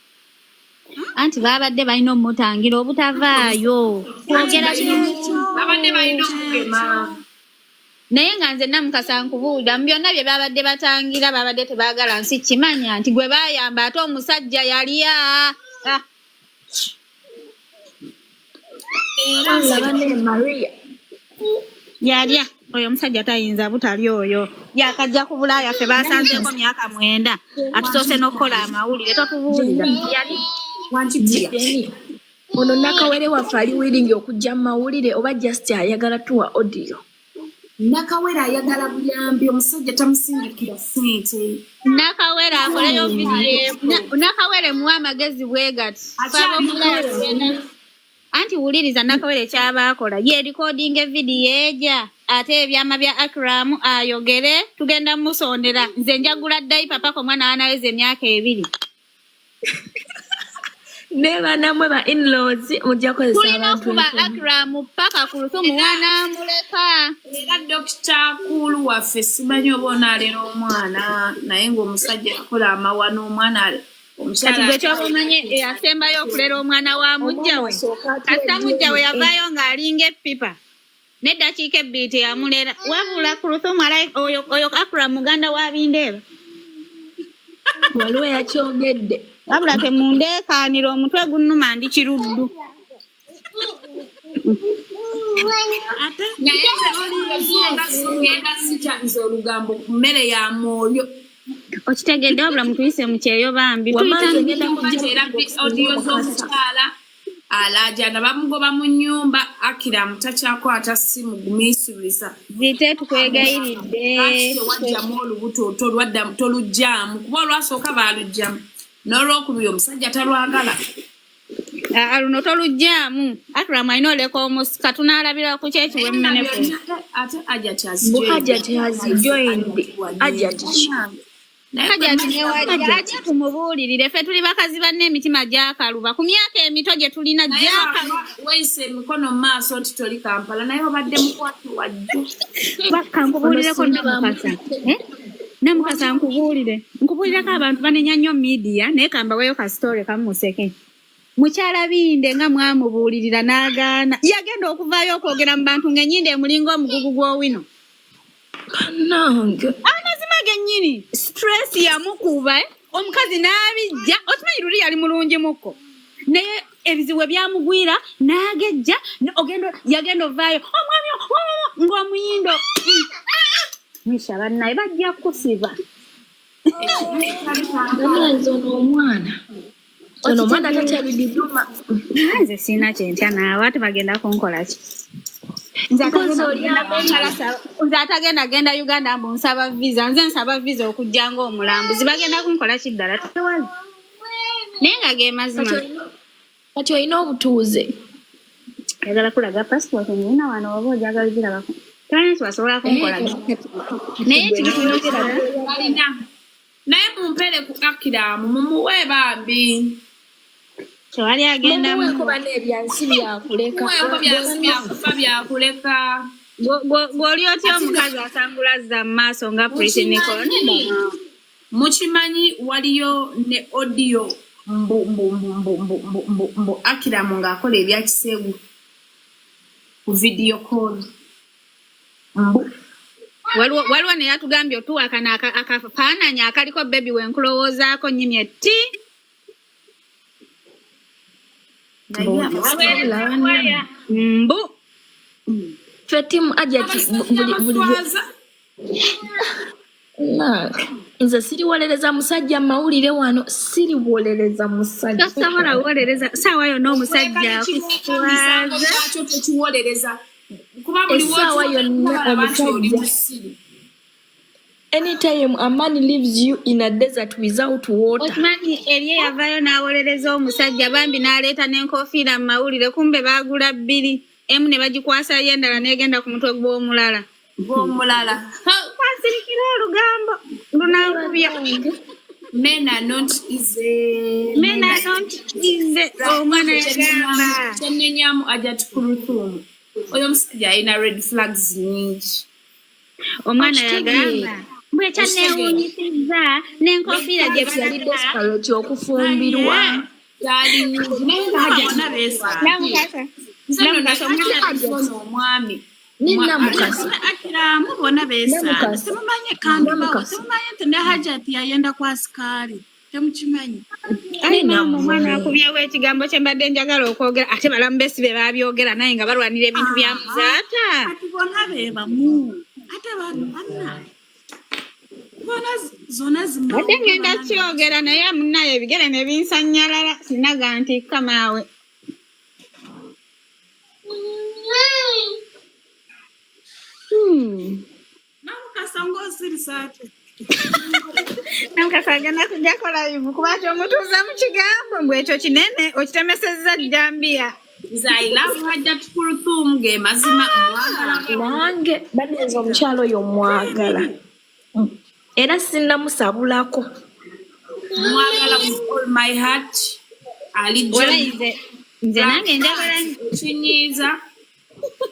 anti baabadde balina omutangira obutavaayo kwogera babadde balina okugema naye nga nze Namukasa nkubuulira mu byonna bye babadde batangira babadde tebaagala nsi kimanya nti gwe baayamba ate omusajja yalya yalya oyo omusajja tayinza butali oyo yakajja ku Bulaaya ffe baasanzeeko myaka 9 atusoose n'okukola amawulire totubuulira yali ono Nakawere waffe ali wiringi okujja mu mawulire oba just ayagala tuwa audio Nakawere ayagala buyambi omusajja tamusindikira ssente Nakawere akoleyo vidiyo Nakawere muwa amagezi bwegati anti wuliriza Nakawere kyabaakola ye recording vidiyo eja ate ebyama bya Acram ayogere tugenda musondera nze njagula ddayipa paka omwana anaweza emyaka 2 neba namwe ba in-laws mujja kozesa abantu kuba Acram paka ku lutumu wana muleka era Dr. Kulu waffe simanyi oba onaalera omwana naye ng'omusajja yakola amawa n'omwana kati gwe kyobamanye asembayo okulera omwana wa mujjawe kasita mujjawe yavaayo ng'alinga epipa n'eddakiika 2 yamulera wabula ku lutumu oyo Acram muganda wa Bindeeba waliwo yakyogedde wabula temundeekaanira omutwe gunnuma ndi kiruddu naye ngenda sikyanza olugambo ku mmere ya mwoyo okitegedde wabula mutuyise mu kyeyo bambi era odiyo z'omukyala alaajana bamugoba mu nnyumba Acram takyakwata ssimu gumiisuliza zite tukwegayiridde tewajjamu olubuto tolugjamu kuba olwasooka baalugjamu n'olwokubiri omusajja talwagala luno tolugjamu Acram alina oleka omusika tunaalabira ku kyekiwe mmenefu ate Ajati ajja tumubuulirire ffe tuli bakazi banne emitima gyakaluba ku myaka emito gye tulina weise emikono mu maaso nti toli Kampala naye obadde mukwate wajjo kankubuulireko Namukasa nkubuulireko abantu banenya nnyo media naye kambaweyo ka story kamu museke mukyala Binde nga mwamubuulirira n'agaana yagenda okuvaayo okwogera mu bantu ng'ennyindo emulinga omugugu gw'owino amazima gennyini stress yamukuba omukazi n'abijja okimanyi luli yali mulungi mukko naye ebizibu byamugwira n'agejja yagenda ovaayo omwami ng'omuyindo misha bannaye bajja kusiba omwana takyabididuma nze siina kyentya naawe ate bagenda kunkolaki nze atagenda genda Uganda mbu nsaba visa nze nsaba visa okujja ng'omulambuzi bagenda kunkola kiddala tewazi naye nga ge mazima kati olina obutuuze yagala kulaga passport nyina wano oba ojagala girabako tolina kibasobola kunkola naye alina naye mumpere ku Acram mumuwe bambi tewali agenda kuba n'ebyansi byakuleka byakuleka gw'oli otya omukazi asangula zza mu maaso nga Nicole mukimanyi waliyo ne audio mbu Acram ng'akola ebyakisegu ku video call waliwo ne yatugambye otuwakana akafaananyi akaliko bebi wenkulowoozaako nyimye ti mbu ffe timu Ajati nze siriwolereza musajja mawulire wano siriwolereza musajja tosobola wolereza saawa yonna omusajja akuswaza tekiwolereza essaawa yonna omusajja anytime a man leaves you in a desert without water okimanyi eriye yavaayo n'awolereza omusajja bambi n'aleeta n'enkofiira mu mawulire kumbe baagula 2 emu ne bagikwasayo endala n'egenda ku mutwe gw'omulala kwansirikira olugambo lunankubya Men are not easy. Omwana yagamba kyenenyamu Ajati ku lutumu oyo omusajja alina red flags nyingi. Omwana yagamba bwe kyanneewuunyisizza n'enkofiira gye yali desperate okufumbirwa Yali nyingi naye nga Bona beesa. Namukasa omwami. Namukasa. Acram bona beesa. Namukasa. Simumanye kandi bawo. Simumanye nti ne hajati yayenda kwa asikali. Temukimanyi. omwana akubyewo ekigambo kye mbadde njagala okwogera ate balamu besi be babyogera naye nga balwanira ebintu bya muzaata. Kati bona be bamu. Ate banna. Bona zona zimu. Ate ngenda kyogera naye munnaye ebigere ne binsanyalala sinaga nti kamaawe. Namukasa ng'osirisa ate. Namukasa agenda kujja kola live kuba kyomutuuza mu kigambo mbw ekyo kinene okitemesezza Jambia. I love Hajjat Kulthum ge mazima mwagala. Nange badenza omukyalo oyo mwagala. Era sinnamusabulako. Mwagala with all my heart. Ali Nze nange njagala kinyiza.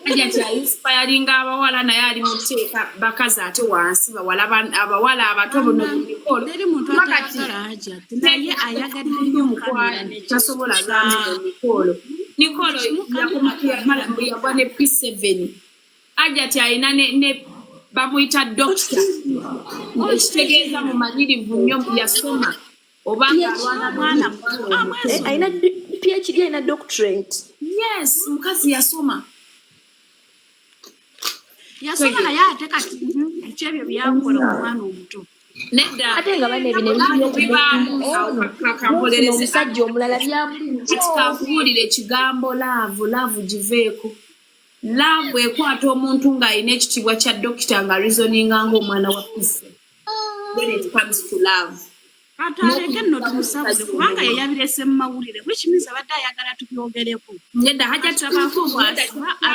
Hajjat inspiring abawala naye ali muteeka bakazi ate wansi abawala abato bono Nikolo. Teri muntu atayagala hajati. Naye ayagadde nnyo mukwala tasobola gamba Nikolo yagwa ne P7. Hajjati alina ne bamuyita doctor. Ekitegeeza mumanyirivu nnyo yasoma. Obanga alwana mwana Aina PhD aina doctorate. Yes, mukazi yasoma. Yasoma naye ate kati ekyebyo byakola omwana omuto. Nedda Ate nga bane bino omusajja omulala kakuwulira ekigambo laavu giveeko. Laavu ekwata omuntu ng'alina ekitiibwa kya dokita nga reasoninga ng'omwana wa pisi. When it comes to love. Ataleke nno tumusabule kubanga yeyabirese mu mawulire which means abadde ayagala tubyogereko. Nedda hajja tulabaako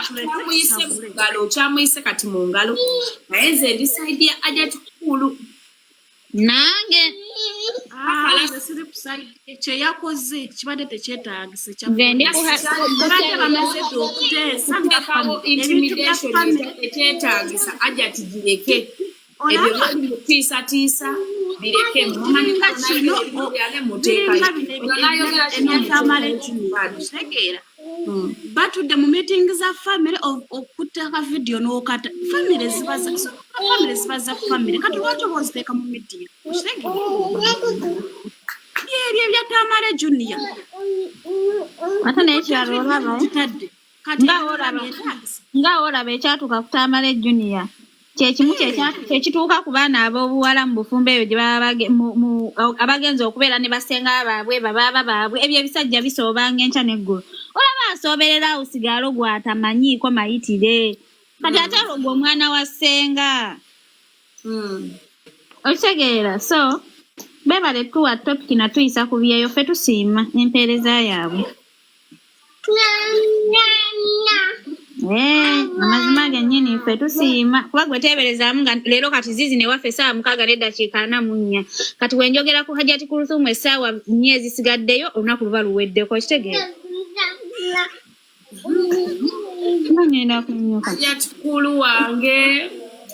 kyamuyise mu ngalo kyamuyise kati mu ngalo. Naye nze ndisaidia ajja tukulu. nange Ekyo yakoze kibadde tekyetaagise nze ndi abadde bamaze okuteesa intimidation ekyetaagisa ajja tugireke. Ebyo bali mutiisatiisa bireke mumanyika kino yale muteeka batudde mu meeting za family okutaka video n'okata family zibaza family kati lwaki oboziteeka mu media byeri ebyatamale junior ate naye kyalo olaba nga olaba ekyatuuka ku Tamale Junior kyekimu kyekituuka ku baana ab'obuwala mu bufumbo ebyo gye baba abagenza okubeera ne basenga baabwe babaaba baabwe ebyo ebisajja bisoobanga enkya n'eggulu olaba asooberera awusigalo gwatamanyiiko mayitire kati ate olwo omwana wa ssenga okitegeera so beebale tuwa topic natuyisa ku byeyo ffe tusiima empeereza yaabwe amazima gennyini ffe tusiima kuba gwe teeberezaamu nga leero kati zizi newaffe essaawa 6:44 kati wenjogera ku Hajjati Kulthum essaawa 4 ezisigaddeyo olunaku luba luweddeko kitegeera ngenda kunyuka Hajjati Kulu wange.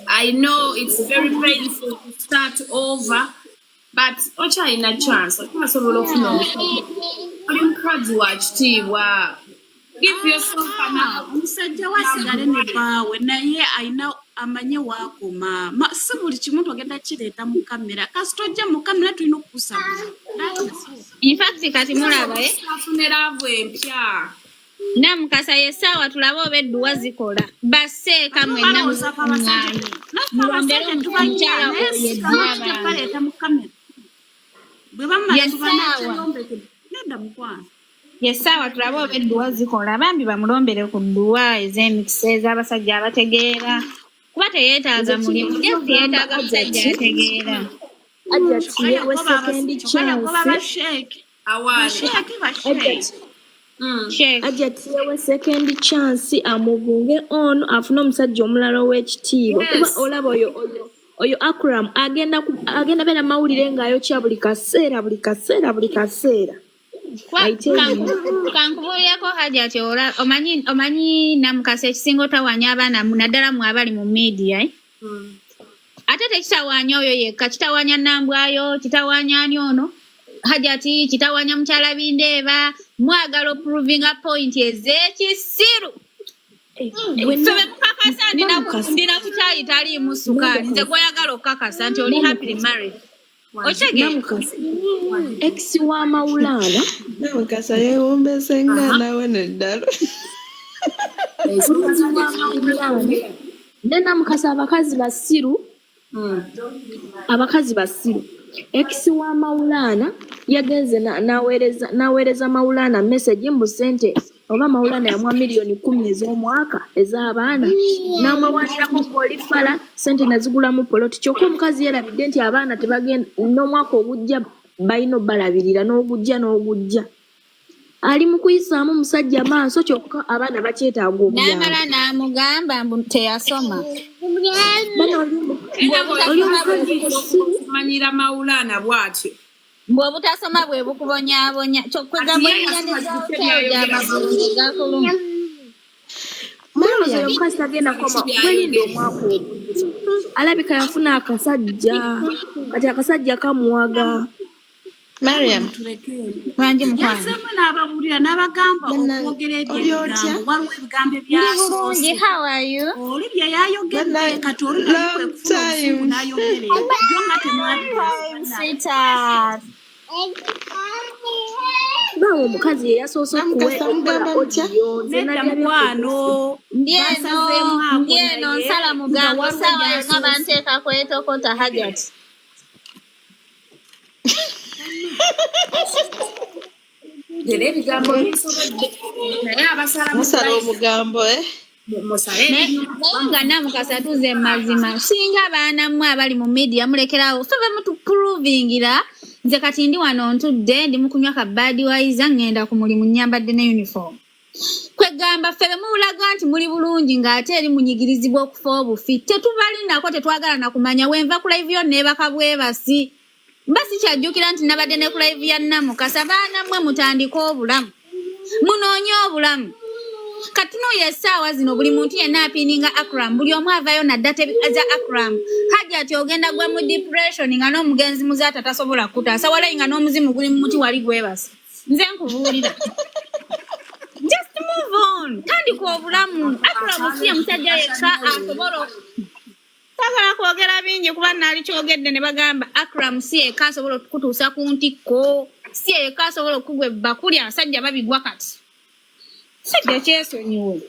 I know it's very painful to start over, but okyalina chance okyasobola okufuna omukazi wa kitiibwa. Give yourself omusajja wasigale ne baawe naye alina amanye waakoma si buli kimu togenda kireeta mu kamera kasi tojja mu kamera tulina okukusabula infact kati mulaba afunera avo empya Namukasa yessaawa tulabe oba edduwa zikola baseeka mwenna mulombere omukyala baleeta mu kamera bwe bamala nedda mukwano yessaawa tulabe oba edduwa zikola bambi bamulombere ku dduwa ez'emikisa ez'abasajja abategeera kuba teyeetaaga mulimu just yeetaaga musajja ategeera Ajjatiyewe second chance. Ajjatiyewe second chance amuvunge ono afune omusajja omulala ow'ekitiibwa kuba olaba oyo Acram agenda beera mawulire ng'ayokya buli kaseera kankubuulyeko Hajjati omanyi Namukasa ekisinga otawanya abaana naddala mu abali mu media ate tekitawanya oyo yekka kitawanya Nambwayo kitawanya ani ono hajati kitawanya mukyala Bindeeba mwagala provinga point ez'ekisiru Febe kukakasa ndina kuchayi tali musukali nze gwayagala okukakasa nti oli happily married Ochege ex wa Maulana Namukasa yewombese nga nawe neddalo ne Namukasa abakazi basiru ex wa Maulana yagenze naweereza Maulana message mbu sente oba Maulana yamwa milioni 10 ez'omwaka ez'abaana n'amwawanirako polifala sente nazigulamu poloti kyokka omukazi yerabidde nti abaana tebagenda n'omwaka ogujja balina balabirira n'ogujja ali mu kuyisaamu musajja maaso kyokka abaana bakyetaaga obuyambi n'amala n'amugamba mbu teyasoma manyira Maulana bw'atyo bw'obutasoma bwe bukubonyaabonya kyokwegamba gakuluma Mwana omukazi tagenda koma kwelinda omwaka ogwo alabika yafuna akasajja kati akasajja kamuwaga Mariam bangi mukwano Yasema n'ababulira n'abagamba okwogera eby'ebigambo waliwo ebigambo ebyasoose how are you oli bye yayogedde kati oli nalikwefuza obusungu n'ayogere byo nga sweetheart bawo omukazi yeyasoose nedda mukwano ndieno nsala mugambo sawa yonna banteeka kwetokota hajati era ebigambo bisobodde naye abasala musala omugambo nga Namukasa tuze mazima singa abaana mmwe abali mu media mulekerawo febe mutuprovingira nze kati ndi wano ntudde ndi mukunywa ka Budweiser ngenda ku mulimu nyambadde ne uniform kwegamba febe mulaga nti muli bulungi ng'ate eri munyigirizibwa okufa obufi tetubalindako tetwagala na kumanya wenva ku live yo neebaka bwebasi basi kyajjukira nti nabadde ne ku live ya Namukasa baana mmwe mutandika obulamu munoonye obulamu kati no essaawa zino buli muntu yenna apininga Acram buli omu avayo nadda za Acram hajati ogenda gwa mu depression nga n'omugenzi muzaata tasobola kutaasa walayi nga n'omuzimu guli mu muti wali gwebasa nze nkubuulira just move on tandika obulamu Acram si ye musajja yekka asobola sagala kwogera bingi kuba naali kyogedde ne bagamba Acram si yekka asobola okukutuusa ku ntikko si yekka asobola okugwa ebbakuli abasajja babigwa kati Sijja kyesonyiwe